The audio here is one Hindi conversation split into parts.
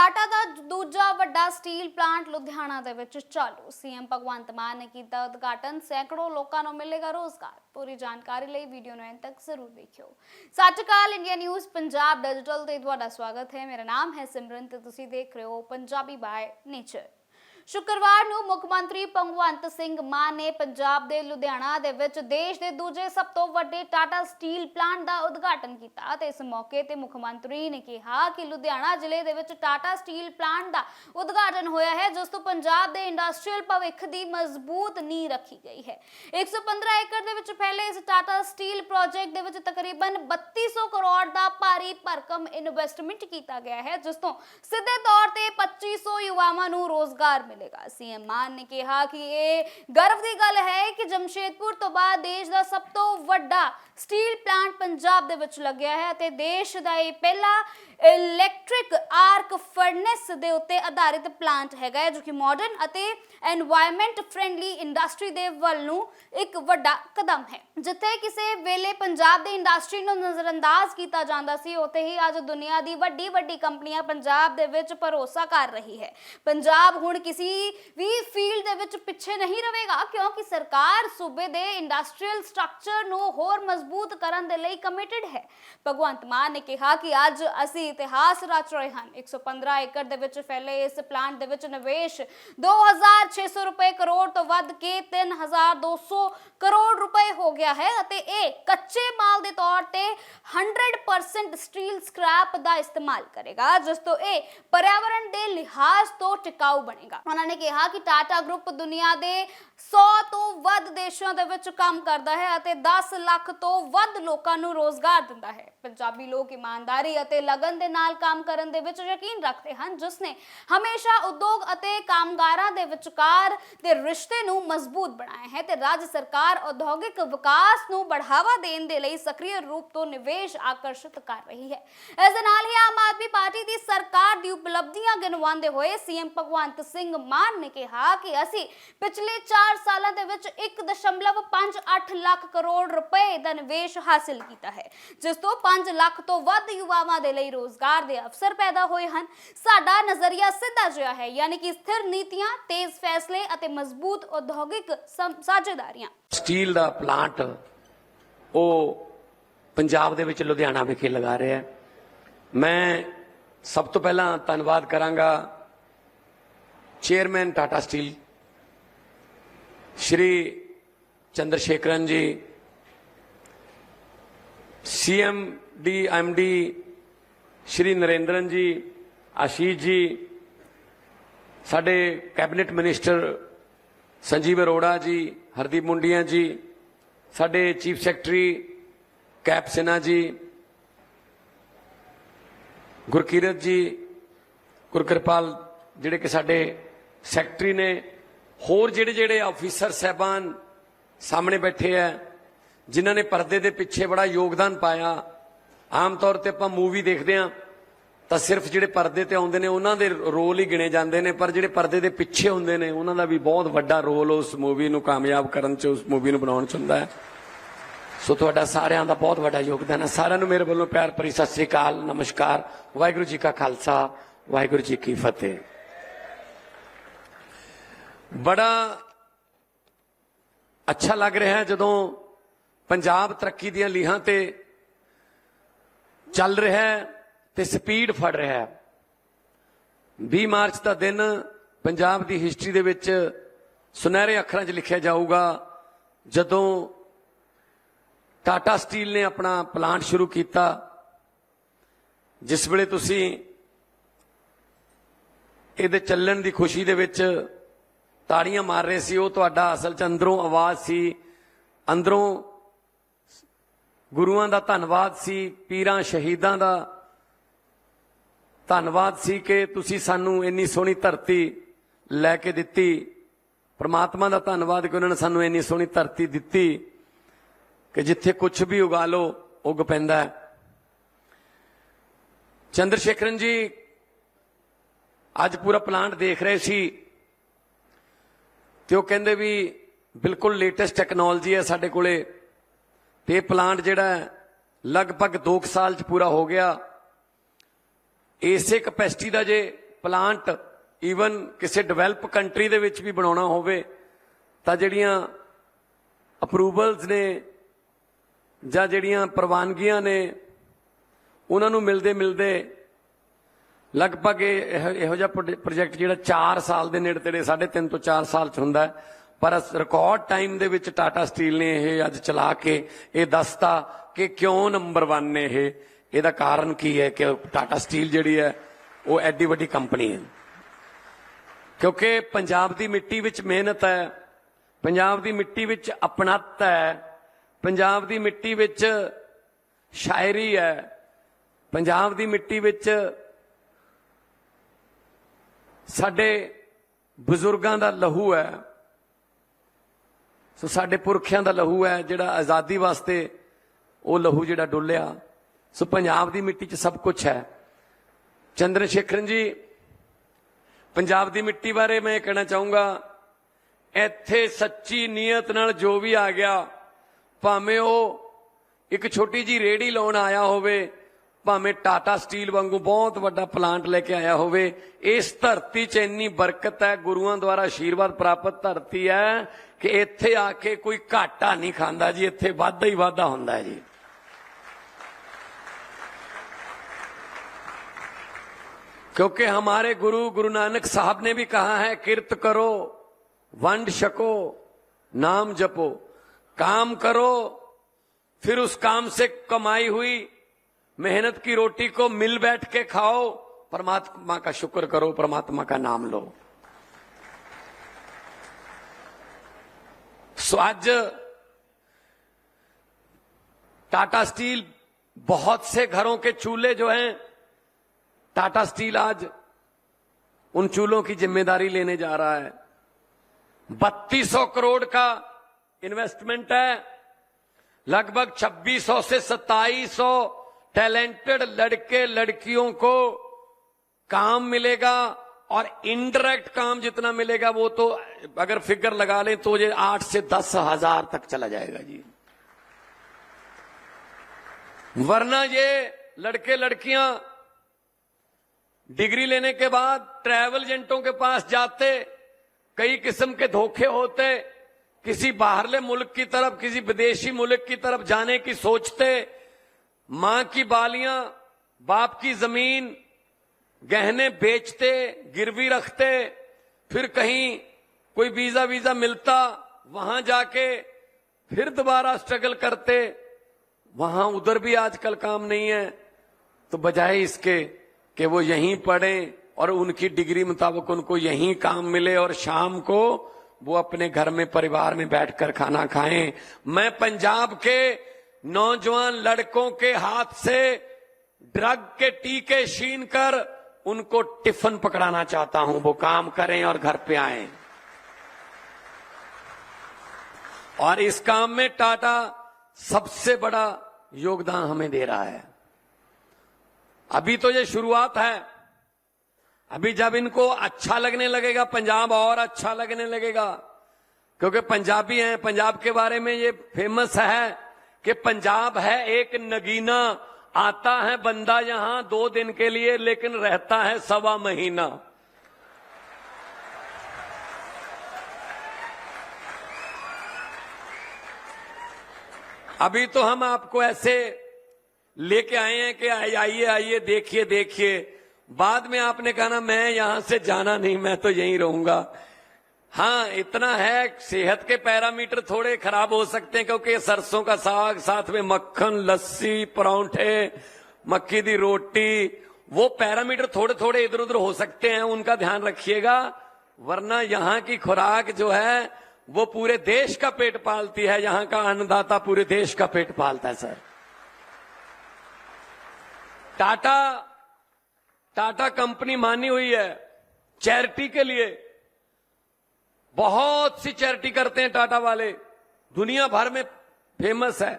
टाटा का दूजा वड्डा स्टील प्लांट लुधियाना दे विच चालू। सीएम भगवंत मान ने किया उद्घाटन। सैकड़ों लोगों को मिलेगा रोजगार। पूरी जानकारी लिए वीडियो ਨੂੰ अंत तक जरूर देखियो। सत श्री अकाल, इंडिया न्यूज़ पंजाब डिजिटल ते तुहाडा स्वागत है। मेरा नाम है सिमरन ते तुसीं देख रहे हो पंजाबी बाय नेचर। शुक्रवार ਨੂੰ ਮੁੱਖ ਮੰਤਰੀ ਭਗਵੰਤ ਸਿੰਘ ਮਾਨ ਨੇ ਪੰਜਾਬ ਦੇ ਲੁਧਿਆਣਾ ਦੇ ਵਿੱਚ ਦੇਸ਼ ਦੇ ਦੂਜੇ ਸਭ ਤੋਂ ਵੱਡੇ ਟਾਟਾ ਸਟੀਲ ਪਲਾਂਟ ਦਾ ਉਦਘਾਟਨ ਕੀਤਾ ਤੇ ਇਸ ਮੌਕੇ ਤੇ ਮੁੱਖ ਮੰਤਰੀ ਨੇ ਕਿਹਾ ਕਿ ਲੁਧਿਆਣਾ ਜ਼ਿਲ੍ਹੇ ਦੇ ਵਿੱਚ ਟਾਟਾ ਸਟੀਲ ਪਲਾਂਟ ਦਾ ਉਦਘਾਟਨ ਹੋਇਆ ਹੈ, ਜਿਸ ਤੋਂ ਪੰਜਾਬ ਦੇ ਇੰਡਸਟਰੀਅਲ ਭਵਿੱਖ ਦੀ ਮਜ਼ਬੂਤ ਨੀਂਹ ਰੱਖੀ ਗਈ ਹੈ। 115 ਏਕੜ ਦੇ ਵਿੱਚ ਫੈਲੇ ਇਸ ਟਾਟਾ ਸਟੀਲ ਪ੍ਰੋਜੈਕਟ ਦੇ ਵਿੱਚ ਤਕਰੀਬਨ 3200 ਕਰੋੜ ਦਾ ਭਾਰੀ ਭਰਕਮ ਇਨਵੈਸਟਮੈਂਟ ਕੀਤਾ ਗਿਆ ਹੈ, ਜਿਸ ਤੋਂ ਸਿੱਧੇ ਤੌਰ ਤੇ 2500 युवावां ਨੂੰ ਰੋਜ਼ਗਾਰ मिलेगा। सीएम मान ने कहा कि यह गर्व की गल है कि जमशेदपुर तो बाद देश का सब तो वड्डा स्टील प्लांट पंजाब दे विच लग्या है ते देश दा यह पहला इलैक्ट्रिक आर्क फर्नेस दे उत्ते आधारित प्लांट हैगा, जो कि मॉडर्न अते एनवायरमेंट फ्रेंडली इंडस्ट्री दे वल नूं एक वड्डा कदम है। जिथे किसी वेले पंजाब दे इंडस्ट्री नूं नज़रअंदाज किया जाता सी, उत्थे ही अज दुनिया दी वड्डी वड्डी कंपनियां पंजाब दे विच भरोसा कर रही है। पंजाब हुण किसी भी फील्ड दे विच पिछे नहीं रहेगा, क्योंकि सरकार सूबे दे इंडस्ट्रीयल स्ट्रक्चर नूं होर मजबूत करन दे लई कमिटेड है। भगवंत मान ने कहा कि अज असीं इतिहास रच रहे हैं। 115 एकड़ दे विच फैले इस प्लांट दे विच निवेश 2600 रुपए करोड़ तो वध के 3200 करोड़ रुपए हो गया है अते ए कच्चे माल दे तौर ते 100% स्टील स्क्रैप दा इस्तेमाल करेगा, जिस तो ए पर्यावरण दे लिहाज तो टिकाऊ बनेगा। उन्होंने कहा कि टाटा ग्रुप दुनिया दे 100 तो वध देशों दे विच काम करदा है अते 10 लाख तो वध लोकां नूं रोजगार दिंदा है। पंजाबी लोग ईमानदारी अते लगन दे नाल काम करन दे विच यकीन रखते हैं, जिसने हमेशा उद्योग अते कामगारां दे विचकार दे रिश्ते नूं मजबूत बनाया है ते राज्य सरकार औद्योगिक विकास नूं बढ़ावा देण दे लई सक्रिय रूप तो निवेश आकर्षित कर रही है। इस दे नाल ही आम आदमी पार्टी दी सरकार दी उपलब्धियां गिनवांदे होए सीएम भगवंत सिंह मान ने कहा कि असीं पिछले 4 सालां दे विच 1.58 लाख करोड़ रुपए दा निवेश हासिल कीता है, जिस तो 5 लाख तो वध युवावां दे लई रोजगार दे अवसर पैदा होए हन। साडा नजरिया सीधा जिहा है, यानी कि स्थिर नीतियां, तेज फैसले अते मजबूत औद्योगिक साझेदारियां। स्टील दा प्लांट ओ पंजाब दे विच लुधियाना विखे लगा रहा है। मैं सब तो पहला धन्नवाद करांगा chairman Tata steel Shri Chandrasekaran ji, CM D MD Shri Narendran ji, Ashish ji, साडे कैबिनेट मिनिस्टर संजीव अरोड़ा जी, हरदीप मुंडिया जी, साडे चीफ सैकटरी कैप सिन्हा जी, गुरकीरत जी, गुरकिरपाल जिहड़े कि साडे सैकटरी ने, होर जिहड़े जिहड़े ऑफिसर साहबान सामने बैठे हैं जिन्हां ने परदे दे पिछे बड़ा योगदान पाया। आम तौर पर आपां मूवी देखते हैं तो सिर्फ जिहड़े परदे ते आउंदे ने उन्हां दे रोल ही गिने जांदे ने, पर जिहड़े परदे दे पिछे हुंदे ने उन्हां दा भी बहुत वड्डा रोल उस मूवी नूं कामयाब करन च, उस मूवी नूं बनाउण च हुंदा है। सो तुहाडा सारिआं दा बहुत वड्डा योगदान है। सारिआं नूं मेरे वल्लों प्यार भरी सत श्री अकाल, नमस्कार, वाहिगुरू जी का खालसा, वाहिगुरू जी की फतेह। बड़ा अच्छा लग रहा है जदों पंजाब तरक्की दी लीहां ते चल रहा है ते स्पीड फड़ रहा है। 20 मार्च का दिन पंजाब दी हिस्टरी दे विच सुनहरे अखरां च लिखिया जाऊगा जदों टाटा स्टील ने अपना प्लांट शुरू किया। जिस वेले तुसीं इहदे चलण दी खुशी दे विच ताड़ियां मार रहे सी, वो तुहाडा असल च अंदरों आवाज सी, अंदरों गुरुआं दा धन्नवाद सी, पीरां शहीदां दा धन्नवाद सी कि तुसीं सानू इन्नी सोहनी धरती लैके दित्ती। परमात्मा दा धन्नवाद कि उन्होंने सानू इन्नी सोहनी धरती दित्ती कि जिथे कुछ भी उगा लो उग पैंदा है। चंद्रशेखरन जी अज पूरा प्लांट देख रहे सी ते वो कहंदे भी बिल्कुल लेटेस्ट टैक्नोलॉजी है साडे कोले ते प्लांट जिहड़ा लगभग 2 साल च पूरा हो गया। इसे कैपेसिटी का जे ਪਲਾਂਟ ਈਵਨ ਕਿਸੇ ਡਿਵੈਲਪ ਕੰਟਰੀ ਦੇ ਵਿੱਚ ਵੀ ਬਣਾਉਣਾ ਹੋਵੇ ਤਾਂ ਜਿਹੜੀਆਂ ਅਪਰੂਵਲਸ ਨੇ ਜਾਂ ਜਿਹੜੀਆਂ ਪ੍ਰਵਾਨਗੀਆਂ ਨੇ ਉਹਨਾਂ ਨੂੰ ਮਿਲਦੇ ਲਗਭਗ ਇਹੋ ਜਿਹਾ ਪ੍ਰੋਜੈਕਟ ਜਿਹੜਾ 4 ਸਾਲ ਦੇ ਨੇੜੇ ਤੇੜੇ 3.5 ਤੋਂ 4 ਸਾਲ ਚ ਹੁੰਦਾ ਹੈ। ਪਰ ਰਿਕਾਰਡ ਟਾਈਮ ਦੇ ਵਿੱਚ ਟਾਟਾ ਸਟੀਲ ਨੇ ਇਹ ਅੱਜ ਚਲਾ ਕੇ ਇਹ ਦੱਸਤਾ ਕਿ ਕਿਉਂ ਨੰਬਰ 1 ਨੇ ਇਹਦਾ ਕਾਰਨ ਕੀ ਹੈ ਕਿ ਟਾਟਾ ਸਟੀਲ ਜਿਹੜੀ ਹੈ ਉਹ ਐਡੀ ਵੱਡੀ ਕੰਪਨੀ ਹੈ ਕਿਉਂਕਿ ਪੰਜਾਬ ਦੀ ਮਿੱਟੀ ਵਿੱਚ ਮਿਹਨਤ ਹੈ, ਪੰਜਾਬ ਦੀ ਮਿੱਟੀ ਵਿੱਚ ਅਪਣੱਤ ਹੈ, ਪੰਜਾਬ ਦੀ ਮਿੱਟੀ ਵਿੱਚ ਸ਼ਾਇਰੀ ਹੈ, ਪੰਜਾਬ ਦੀ ਮਿੱਟੀ ਵਿੱਚ ਸਾਡੇ ਬਜ਼ੁਰਗਾਂ ਦਾ ਲਹੂ ਹੈ। ਸੋ ਸਾਡੇ ਪੁਰਖਿਆਂ ਦਾ ਲਹੂ ਹੈ ਜਿਹੜਾ ਆਜ਼ਾਦੀ ਵਾਸਤੇ ਉਹ ਲਹੂ ਜਿਹੜਾ ਡੁੱਲਿਆ। ਸੋ ਪੰਜਾਬ ਦੀ ਮਿੱਟੀ 'ਚ ਸਭ ਕੁਝ ਹੈ। ਚੰਦਰ ਸ਼ੇਖਰਨ ਜੀ, ਪੰਜਾਬ ਦੀ ਮਿੱਟੀ ਬਾਰੇ ਮੈਂ ਕਹਿਣਾ ਚਾਹੂੰਗਾ, ਇੱਥੇ ਸੱਚੀ ਨੀਅਤ ਨਾਲ ਜੋ ਵੀ ਆ ਗਿਆ, ਭਾਵੇਂ ਉਹ ਇੱਕ ਛੋਟੀ ਜੀ ਰੇੜੀ ਲਾਉਣ ਆਇਆ ਹੋਵੇ, ਭਾਵੇਂ ਟਾਟਾ ਸਟੀਲ ਵਾਂਗੂ ਬਹੁਤ ਵੱਡਾ ਪਲਾਂਟ ਲੈ ਕੇ ਆਇਆ ਹੋਵੇ, ਇਸ ਧਰਤੀ 'ਚ ਇੰਨੀ ਬਰਕਤ ਹੈ, ਗੁਰੂਆਂ ਦੁਆਰਾ ਆਸ਼ੀਰਵਾਦ ਪ੍ਰਾਪਤ ਧਰਤੀ ਹੈ ਕਿ ਇੱਥੇ ਆ ਕੇ ਕੋਈ ਘਾਟਾ ਨਹੀਂ ਖਾਂਦਾ ਜੀ, ਇੱਥੇ ਵਾਧਾ ਹੀ ਵਾਧਾ ਹੁੰਦਾ ਹੈ ਜੀ। क्योंकि हमारे गुरु नानक साहब ने भी कहा है, किरत करो वंड छको नाम जपो, काम करो फिर उस काम से कमाई हुई मेहनत की रोटी को मिल बैठ के खाओ, परमात्मा का शुक्र करो, परमात्मा का नाम लो। सो आज टाटा स्टील बहुत से घरों के चूल्हे जो हैं, टाटा स्टील आज उन चूल्हों की जिम्मेदारी लेने जा रहा है। 3200 करोड़ का इन्वेस्टमेंट है, लगभग 2600 से 2700 टैलेंटेड लड़के लड़कियों को काम मिलेगा और इनडायरेक्ट काम जितना मिलेगा वो तो अगर फिगर लगा लें तो ये 8 से 10 हजार तक चला जाएगा जी। वरना ये लड़के लड़कियां डिग्री लेने के बाद ट्रैवल एजेंटों के पास जाते, कई किस्म के धोखे होते, किसी बाहरले मुल्क की तरफ, किसी विदेशी मुल्क की तरफ जाने की सोचते, मां की बालियां, बाप की जमीन, गहने बेचते, गिरवी रखते, फिर कहीं कोई वीजा मिलता, वहां जाके फिर दोबारा स्ट्रगल करते। वहां उधर भी आजकल काम नहीं है, तो बजाय इसके कि वो यहीं पढ़ें और उनकी डिग्री मुताबिक उनको यहीं काम मिले और शाम को वो अपने घर में परिवार में बैठकर खाना खाएं, मैं पंजाब के नौजवान लड़कों के हाथ से ड्रग के टीके छीन कर उनको टिफिन पकड़ाना चाहता हूं। वो काम करें और घर पे आएं। और इस काम में टाटा सबसे बड़ा योगदान हमें दे रहा है। अभी तो ये शुरुआत है, अभी जब इनको अच्छा लगने लगेगा पंजाब और अच्छा लगने लगेगा, क्योंकि पंजाबी हैं, पंजाब के बारे में ये फेमस है कि पंजाब है एक नगीना, आता है बंदा यहां 2 दिन के लिए लेकिन रहता है 1.25 महीना। अभी तो हम आपको ऐसे लेके आए हैं कि आइए आइए देखिए देखिए, बाद में आपने कहा ना मैं यहां से जाना नहीं, मैं तो यहीं रहूंगा। हाँ, इतना है, सेहत के पैरामीटर थोड़े खराब हो सकते हैं क्योंकि सरसों का साग, साथ में मक्खन, लस्सी, परांठे, मक्की दी रोटी, वो पैरामीटर थोड़े थोड़े इधर उधर हो सकते हैं, उनका ध्यान रखिएगा। वरना यहां की खुराक जो है वो पूरे देश का पेट पालती है, यहां का अन्नदाता पूरे देश का पेट पालता है। सर, टाटा कंपनी मानी हुई है चैरिटी के लिए, बहुत सी चैरिटी करते हैं टाटा वाले, दुनिया भर में फेमस है।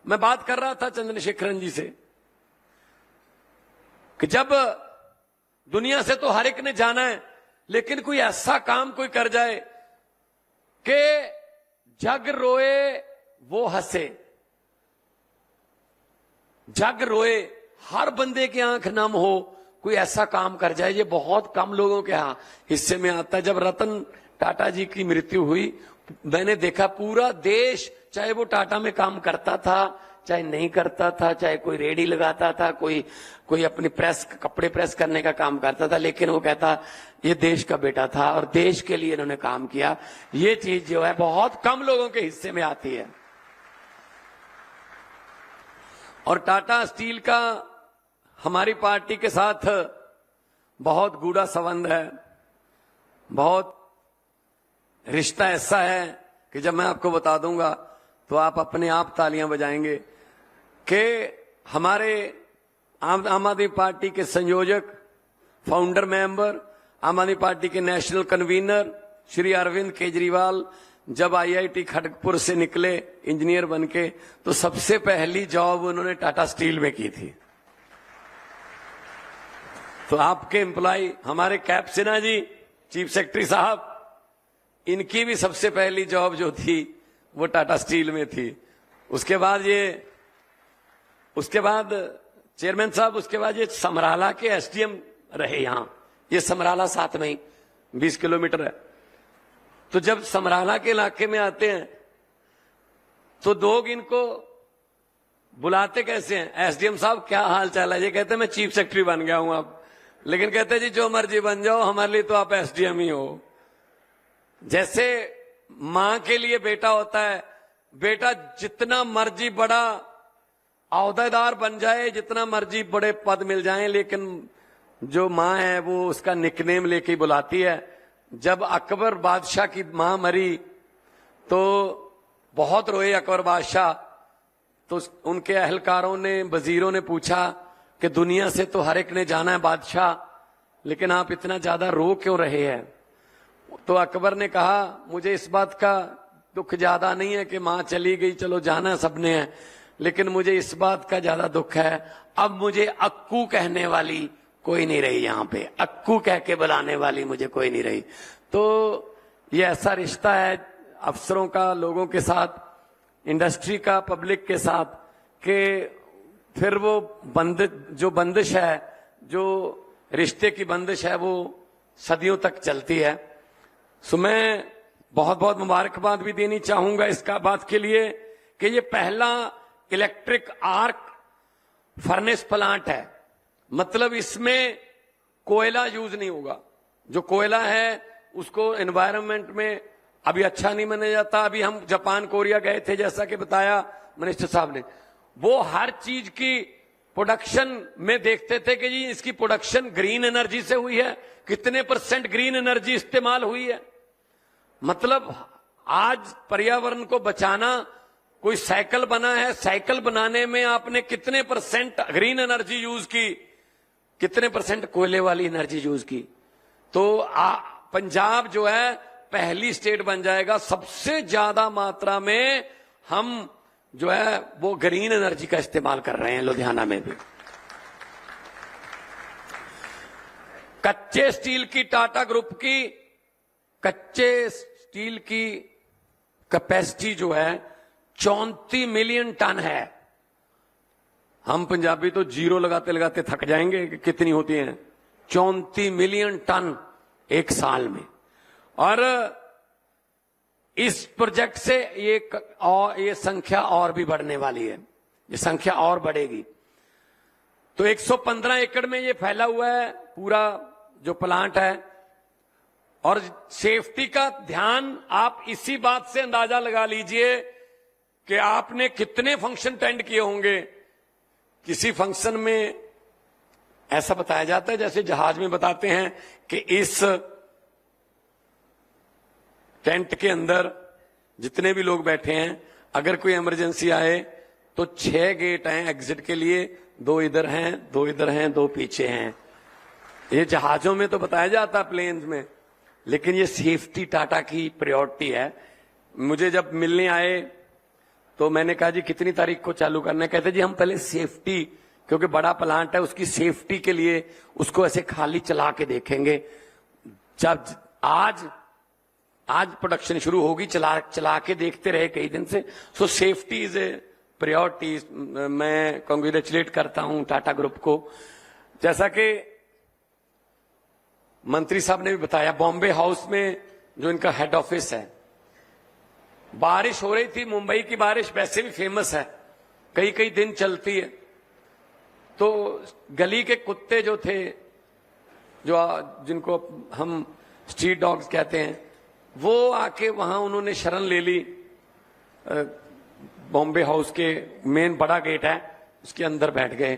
मैं बात कर रहा था चंद्रशेखरन जी से कि जब दुनिया से तो हर एक ने जाना है, लेकिन कोई ऐसा काम कोई कर जाए कि जग रोए वो हंसे, जग रोए, हर बंदे की आंख नम हो, कोई ऐसा काम कर जाए, ये बहुत कम लोगों के हिस्से में आता है। जब रतन टाटा जी की मृत्यु हुई, मैंने देखा पूरा देश, चाहे वो टाटा में काम करता था चाहे नहीं करता था, चाहे कोई रेडी लगाता था, कोई अपनी कपड़े प्रेस करने का काम करता था, लेकिन वो कहता ये देश का बेटा था और देश के लिए इन्होंने काम किया। ये चीज जो है बहुत कम लोगों के हिस्से में आती है। और टाटा स्टील का हमारी पार्टी के साथ बहुत गूढ़ा संबंध है, बहुत रिश्ता ऐसा है कि जब मैं आपको बता दूंगा तो आप अपने आप तालियां बजाएंगे कि हमारे आम आदमी पार्टी के संयोजक, फाउंडर मेंबर, आम आदमी पार्टी के नेशनल कन्वीनर श्री अरविंद केजरीवाल जब आईआईटी खड़गपुर से निकले इंजीनियर बनके, तो सबसे पहली जॉब उन्होंने टाटा स्टील में की थी। तो आपके एम्प्लॉय हमारे कैप सिन्हा जी, चीफ सेक्रेटरी साहब, इनकी भी सबसे पहली जॉब जो थी वो टाटा स्टील में थी। उसके बाद चेयरमैन साहब, उसके बाद ये समराला के एसडीएम रहे। यहां ये समराला साथ में ही 20 किलोमीटर है। तो जब समराला के इलाके में आते हैं तो लोग इनको बुलाते कैसे हैं, एसडीएम साहब क्या हाल चाल है? ये कहते हैं मैं चीफ सेक्रेटरी बन गया हूं अब, लेकिन कहते हैं जी जो मर्जी बन जाओ, हमारे लिए तो आप एसडीएम ही हो। जैसे मां के लिए बेटा होता है, बेटा जितना मर्जी बड़ा औहदेदार बन जाए, जितना मर्जी बड़े पद मिल जाएं, लेकिन जो मां है वो उसका निकनेम लेके बुलाती है। जब अकबर बादशाह की मां मरी तो बहुत रोए अकबर बादशाह। तो उनके अहलकारों ने, वजीरों ने पूछा कि दुनिया से तो हर एक ने जाना है बादशाह, लेकिन आप इतना ज्यादा रो क्यों रहे हैं? तो अकबर ने कहा मुझे इस बात का दुख ज्यादा नहीं है कि मां चली गई, चलो जाना सबने है, लेकिन मुझे इस बात का ज्यादा दुख है अब मुझे अक्कू कहने वाली कोई नहीं रही, यहां पे अक्कू कह के बुलाने वाली मुझे कोई नहीं रही। तो ये ऐसा रिश्ता है अफसरों का लोगों के साथ, इंडस्ट्री का पब्लिक के साथ, कि फिर वो बंदिश है, जो रिश्ते की बंदिश है, वो सदियों तक चलती है। सो मैं बहुत बहुत मुबारकबाद भी देनी चाहूंगा इसका बात के लिए कि ये पहला इलेक्ट्रिक आर्क फर्नेस प्लांट है। मतलब इसमें कोयला यूज नहीं होगा। जो कोयला है उसको एनवायरनमेंट में अभी अच्छा नहीं माना जाता। अभी हम जापान कोरिया गए थे, जैसा कि बताया मिनिस्टर साहब ने, वो हर चीज की प्रोडक्शन में देखते थे कि जी इसकी प्रोडक्शन ग्रीन एनर्जी से हुई है, कितने % ग्रीन एनर्जी इस्तेमाल हुई है। मतलब आज पर्यावरण को बचाना, कोई साइकिल बना है, साइकिल बनाने में आपने कितने % ग्रीन एनर्जी यूज की, कितने % कोयले वाली एनर्जी यूज की। तो पंजाब जो है पहली स्टेट बन जाएगा, सबसे ज्यादा मात्रा में हम जो है वो ग्रीन एनर्जी का इस्तेमाल कर रहे हैं लुधियाना में भी। कच्चे स्टील की टाटा ग्रुप की कच्चे स्टील की कैपेसिटी जो है 34 मिलियन टन है। हम पंजाबी तो जीरो लगाते लगाते थक जाएंगे कि कितनी होती है, 34 मिलियन टन एक साल में। और इस प्रोजेक्ट से ये संख्या और भी बढ़ने वाली है, ये संख्या और बढ़ेगी। तो 115 एकड़ में ये फैला हुआ है पूरा जो प्लांट है। और सेफ्टी का ध्यान आप इसी बात से अंदाजा लगा लीजिए कि आपने कितने फंक्शन अटेंड किए होंगे। किसी फंक्शन में ऐसा बताया जाता है जैसे जहाज में बताते हैं कि इस टेंट के अंदर जितने भी लोग बैठे हैं, अगर कोई इमरजेंसी आए तो 6 गेट हैं एग्जिट के लिए, 2 इधर हैं, 2 इधर हैं, 2 पीछे हैं। ये जहाजों में तो बताया जाता है, प्लेन्स में, लेकिन ये सेफ्टी टाटा की प्रायोरिटी है। मुझे जब मिलने आए तो मैंने कहा जी कितनी तारीख को चालू करना है? कहते जी हम पहले सेफ्टी, क्योंकि बड़ा प्लांट है, उसकी सेफ्टी के लिए उसको ऐसे खाली चला के देखेंगे। जब आज प्रोडक्शन शुरू होगी, चला के देखते रहे कई दिन से। सो सेफ्टी इज ए प्रायोरिटी। मैं कांग्रेचुलेट करता हूं टाटा ग्रुप को। जैसा कि मंत्री साहब ने भी बताया, बॉम्बे हाउस में जो इनका हेड ऑफिस है, बारिश हो रही थी। मुंबई की बारिश वैसे भी फेमस है, कई कई दिन चलती है। तो गली के कुत्ते जो थे, जो जिनको हम स्ट्रीट डॉग्स कहते हैं, वो आके वहां उन्होंने शरण ले ली। बॉम्बे हाउस के मेन बड़ा गेट है, उसके अंदर बैठ गए।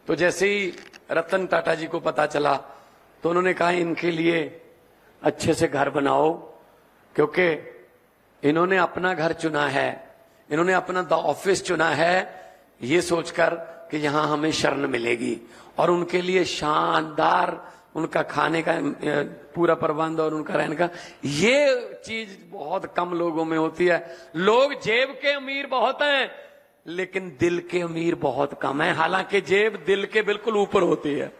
तो जैसे ही रतन टाटा जी को पता चला तो उन्होंने कहा इनके लिए अच्छे से घर बनाओ, क्योंकि इन्होंने अपना घर चुना है, इन्होंने अपना ऑफिस चुना है ये सोचकर कि यहां हमें शरण मिलेगी। और उनके लिए शानदार उनका खाने का पूरा प्रबंध और उनका रहने का, ये चीज बहुत कम लोगों में होती है। लोग जेब के अमीर बहुत हैं लेकिन दिल के अमीर बहुत कम है, हालांकि जेब दिल के बिल्कुल ऊपर होती है।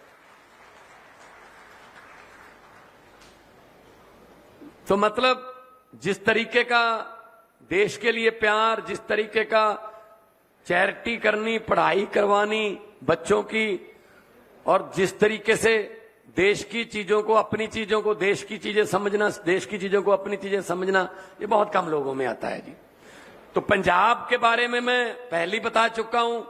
तो मतलब जिस तरीके का देश के लिए प्यार, जिस तरीके का चैरिटी करनी, पढ़ाई करवानी बच्चों की, और जिस तरीके से देश की चीजों को, अपनी चीजों को देश की चीजें समझना, देश की चीजों को अपनी चीजें समझना, ये बहुत कम लोगों में आता है जी। तो पंजाब के बारे में मैं पहले ही बता चुका हूं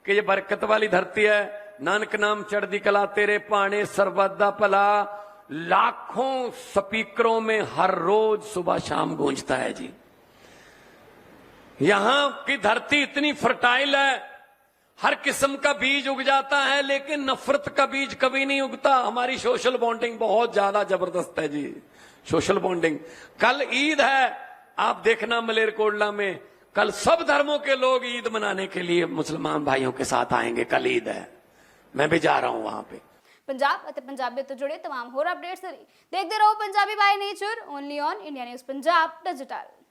कि ये बरकत वाली धरती है। नानक नाम चढ़दी कला तेरे पाने सरबत दा भला, लाखों स्पीकरों में हर रोज सुबह शाम गूंजता है जी। यहां की धरती इतनी फर्टाइल है, हर किस्म का बीज उग जाता है, लेकिन नफरत का बीज कभी नहीं उगता। हमारी सोशल बॉन्डिंग बहुत ज्यादा जबरदस्त है जी, सोशल बॉन्डिंग। कल ईद है, आप देखना मलेरकोटला में कल सब धर्मों के लोग ईद मनाने के लिए मुसलमान भाइयों के साथ आएंगे। कल ईद है, मैं भी जा रहा हूं वहां पे। पंजाब ਅਤੇ ਪੰਜਾਬੀ ਤੋਂ जुड़े तमाम होर अपडेट्स देखते रहो Punjabi by nature only on India news Punjab digital.